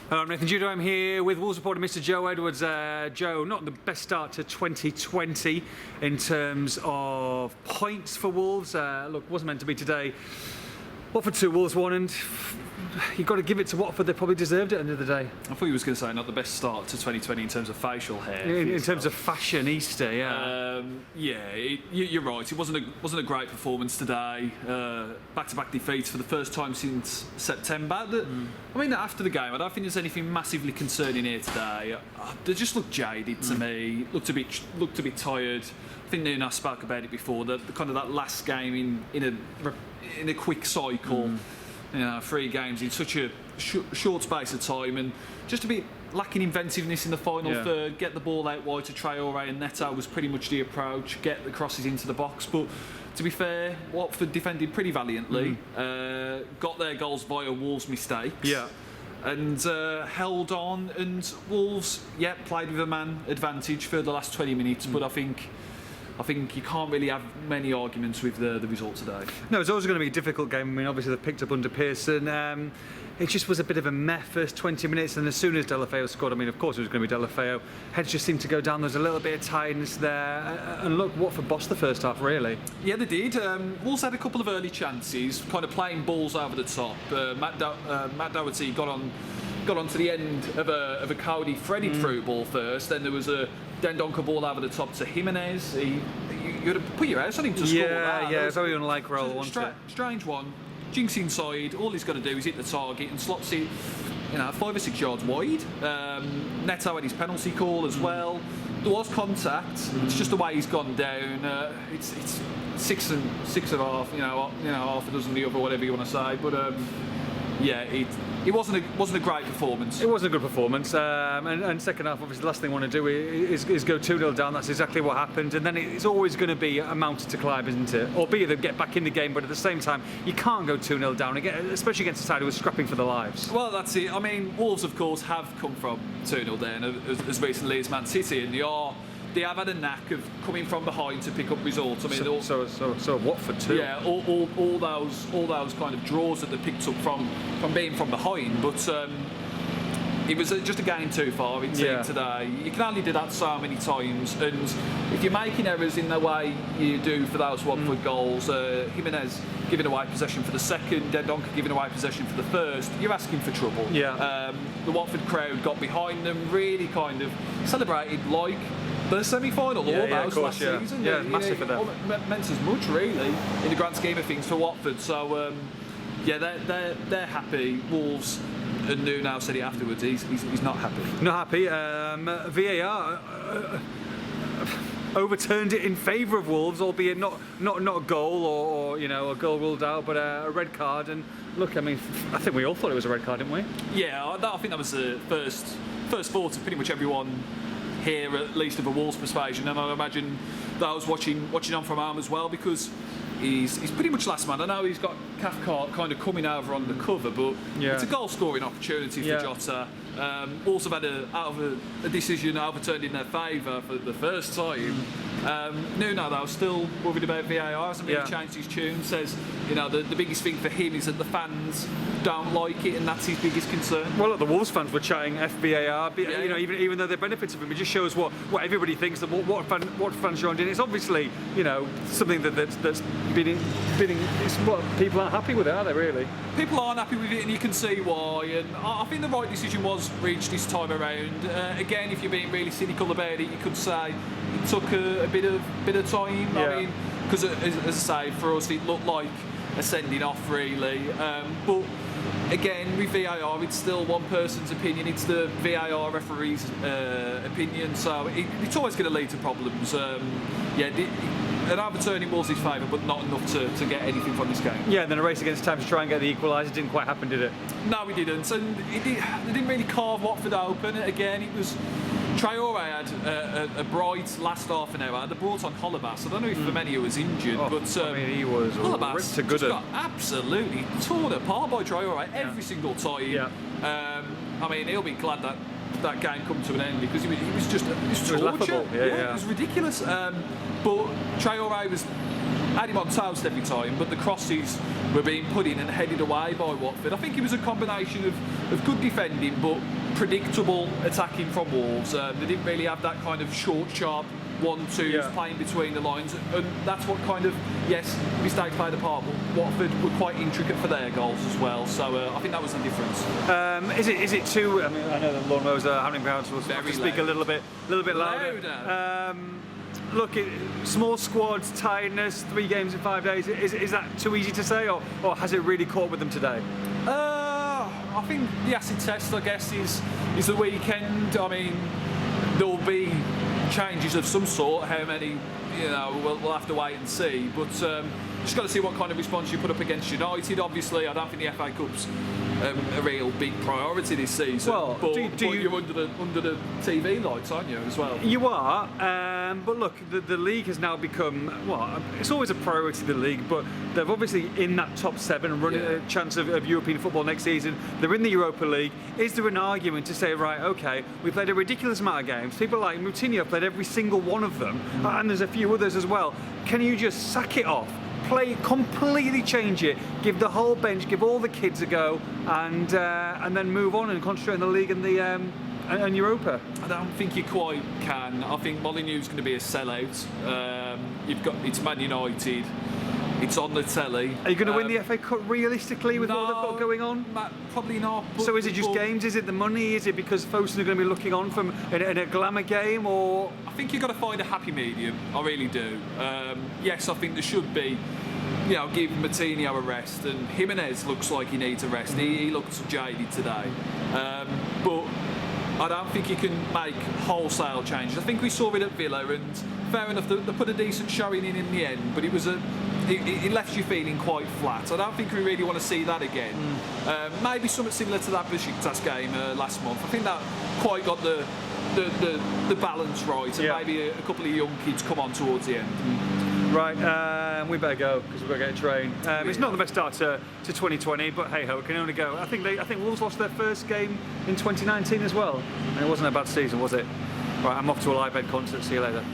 Hello, I'm Nathan Judo. I'm here with Wolves reporter Mr. Joe Edwards. Joe, not the best start to 2020 in terms of points for Wolves. Look, wasn't meant to be today. Watford 2, Wolves 1, and you've got to give it to Watford. They probably deserved it at the end of the day. I thought you was going to say not the best start to 2020 in terms of facial hair. In terms of fashion, Easter, yeah. You're right. It wasn't a great performance today. Back-to-back defeats for the first time since September. I mean, after the game, I don't think there's anything massively concerning here today. They just looked jaded to me. Looked a bit tired. I think Nuno spoke about it before. The kind of that last game in a quick cycle. You know, 3 games in such a short space of time, and just a bit lacking inventiveness in the final third. Get the ball out wide to Traore and Neto was pretty much the approach. Get the crosses into the box, but to be fair, Watford defended pretty valiantly. Got their goals via Wolves' mistakes. And held on, and Wolves, played with a man advantage for the last 20 minutes. But I think you can't really have many arguments with the result today. No, it's always going to be a difficult game. I mean, obviously they've picked up under Pearson. It just was a bit of a meh first 20 minutes, and as soon as Delafeu scored, I mean, of course it was going to be Delafeu. Heads just seemed to go down. There's a little bit of tiredness there. And look, Watford bossed the first half, really. Yeah, they did. Wolves had a couple of early chances, kind of playing balls over the top. Matt Doherty got on to the end of a Cody threaded through ball first. Then there was a Dendoncker ball over the top to Jimenez. You got to put your house on him to score that. Yeah, very unlike role, wasn't it? Strange one. Jinx inside. All he's got to do is hit the target and slots it, 5 or 6 yards wide. Neto had his penalty call as well. There was contact. It's just the way he's gone down. It's 6 and half. Half a dozen the other, whatever you want to say. But it wasn't a great performance. It wasn't a good performance. And second half, obviously, the last thing I want to do is go 2-0 down. That's exactly what happened. And then it's always going to be a mountain to climb, isn't it? Albeit they get back in the game, but at the same time, you can't go 2-0 down, again, especially against a side who was scrapping for their lives. Well, that's it. I mean, Wolves, of course, have come from 2-0 down as recently as Man City, and they have had a knack of coming from behind to pick up results. I mean, so Watford too. Yeah, all those kind of draws that they picked up from being from behind, but it was just a game too far in team today. You can only do that so many times, and if you're making errors in the way you do for those Watford goals, Jimenez giving away possession for the second, Dendoncker giving away possession for the first, you're asking for trouble. The Watford crowd got behind them, really kind of celebrated like the semi-final almost last season. Yeah, massive for them. Meant as much, really, in the grand scheme of things for Watford. So, they're happy. Wolves, and Nuno said it afterwards, he's not happy. Not happy. VAR overturned it in favour of Wolves, albeit not a goal or a goal ruled out, but a red card. And look, I mean, I think we all thought it was a red card, didn't we? Yeah, I think that was the first thought of pretty much everyone here, at least of a Wolves persuasion, and I imagine those watching on from home as well, because he's pretty much last man. I know he's got Cathcart kind of coming over on the cover, but it's a goal scoring opportunity for Jota. Wolves have had a decision overturned in their favour for the first time. Nuno, though, still worried about VAR, hasn't really changed his tune. Says the biggest thing for him is that the fans don't like it, and that's his biggest concern. Well, look, the Wolves fans were chatting FVAR, even though they're benefits of him, it just shows what everybody thinks, that what fans joined in. It's obviously something that's been it's what people aren't happy with it, are they really? People aren't happy with it, and you can see why. And I think the right decision was reached this time around. Again, if you're being really cynical about it, you could say it took a bit of time. I mean, because as I say, for us it looked like a sending off, really. But again, with VAR, it's still one person's opinion. It's the VAR referee's opinion, so it's always going to lead to problems. An overturning was his favour, but not enough to get anything from this game. Yeah, and then a race against time to try and get the equaliser. Didn't quite happen, did it? No, we didn't. And they didn't really carve Watford open. Again, it was Traore had a bright last half an hour. They brought on Holebas. I don't know if Firmino was injured, but I mean, he was Holebas just got absolutely torn apart by Traore every single time. I mean, he'll be glad that game come to an end, because he was just torture. It was ridiculous. But Traore had him on toast every time, but the crosses were being put in and headed away by Watford. I think it was a combination of good defending, but predictable attacking from Wolves. They didn't really have that kind of short, sharp 1-2s playing between the lines, and that's what kind of, yes, mistakes played a part, but Watford were quite intricate for their goals as well, so I think that was the difference. Is it too? I mean, I know the lawnmowers are having pounds will speak a little bit louder. Look, small squads, tiredness, 3 games in 5 days. Is that too easy to say, or has it really caught with them today? I think the acid test, I guess, is the weekend. I mean, there'll be changes of some sort. How many, we'll have to wait and see. But just got to see what kind of response you put up against United. Obviously, I don't think the FA Cup's a real big priority this season. Well, but you're under the TV lights, aren't you, as well? You are, but look, the league has now become, well, it's always a priority, the league, but they're obviously in that top 7, running a chance of European football next season. They're in the Europa League. Is there an argument to say, right, okay, we played a ridiculous amount of games, people like Moutinho played every single one of them, and there's a few others as well. Can you just sack it off? Play, completely change it, give the whole bench, give all the kids a go, and then move on and concentrate on the league and the and Europa? I don't think you quite can. I think Molineu's going to be a sellout. It's Man United. It's on the telly. Are you going to win the FA Cup realistically with what they've got going on? Probably not. So is it just games? Is it the money? Is it because folks are going to be looking on from in a glamour game? Or I think you've got to find a happy medium. I really do. Yes, I think there should be. Give Moutinho a rest, and Jimenez looks like he needs a rest. He looks jaded today, but I don't think you can make wholesale changes. I think we saw it at Villa, and fair enough, they put a decent showing in the end, but it left you feeling quite flat. I don't think we really want to see that again. Maybe something similar to that Besiktas game last month. I think that quite got the balance right, and maybe a couple of young kids come on towards the end. Right, we better go because we've got to get a train. It's not the best start to 2020, but hey ho, it can only go. I think Wolves lost their first game in 2019 as well, and it wasn't a bad season, was it? Right, I'm off to a live bed concert. See you later.